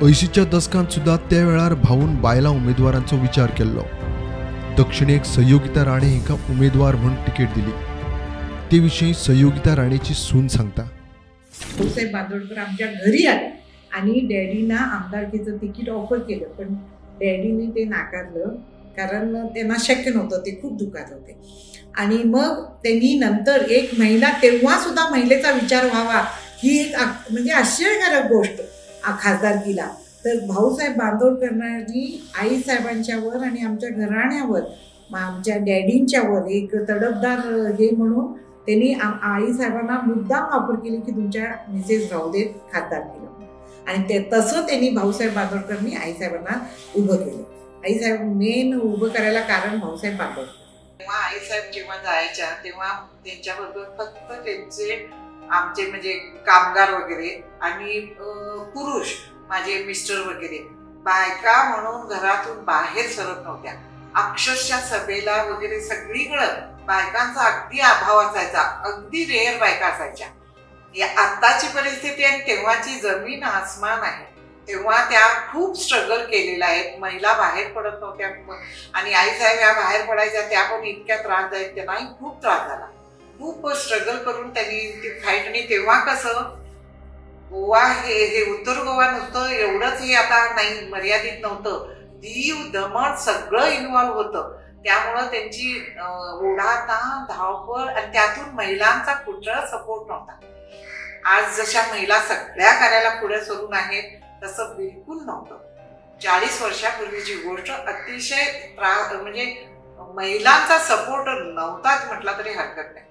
80च्या दशकांत सुद्धा त्या वेळार भाऊन बायलां उमेदवारांचो विचार केल्लो. दक्षिणेक संयोगिता राणे हिका उमेदवार म्हणून तिकेट दिली. ते विशीं संयोगिता राणेची सून सांगता. भाऊसाहेब बांदोडकर आमच्या घरी आले आणि डॅडीना आमदारकीचं तिकीट ऑफर केलं, पण डॅडीने ते नाकारलं कारण त्यांना शक्य नव्हतं, ते खूप दुखात होते. आणि मग त्यांनी नंतर एक महिला, तेव्हा सुद्धा महिलेचा विचार व्हावा ही एक म्हणजे आश्चर्यकारक गोष्ट खासदारकीला. तर भाऊसाहेब बांदोडकरांनी आईसाहेबांच्यावर आणि आमच्या घराण्यावर, आमच्या डॅडींच्यावर एक तडफदार हे म्हणून त्यांनी आईसाहेबांना मुद्दाम ऑफर केली की तुमच्या मिसेस राहू देत खासदारकीला. आणि ते तसं त्यांनी भाऊसाहेब बांदोडकरांनी आईसाहेबांना उभं केलं. आईसाहेब मेन उभं करायला कारण भाऊसाहेब बांदोडकर. तेव्हा आईसाहेब जेव्हा जायच्या तेव्हा त्यांच्याबरोबर फक्त त्यांचे आमचे म्हणजे कामगार वगैरे आणि पुरुष माझे मिस्टर वगैरे, बायका म्हणून घरातून बाहेर सरत नव्हत्या. अक्षरशः सभेला वगैरे सगळीकडं बायकांचा अगदी अभाव असायचा, अगदी रेअर बायका असायच्या. आत्ताची परिस्थिती आणि तेव्हाची जमीन आसमान आहे. तेव्हा त्या खूप स्ट्रगल केलेल्या आहेत. महिला बाहेर पडत नव्हत्या आणि आईसाहेब ह्या बाहेर पडायच्या, त्या पण इतक्या त्रासदायक, त्यांनाही खूप त्रास झाला. खूप स्ट्रगल करून त्यांनी ती फाईट. आणि तेव्हा कसं गोवा हे उत्तर गोवा नुसतं एवढंच हे आता नाही मर्यादित नव्हतं, दीव दमण सगळं इन्व्हॉल्व होतं. त्यामुळं त्यांची ओढाताण धावपळ आणि त्यातून महिलांचा कुठला सपोर्ट नव्हता. आज जशा महिला सगळ्या कार्याला पुढे सरून आहेत तसं बिलकुल नव्हतं. 40 वर्षापूर्वीची गोष्ट. अतिशय म्हणजे महिलांचा सपोर्ट नव्हताच म्हटला तरी हरकत नाही.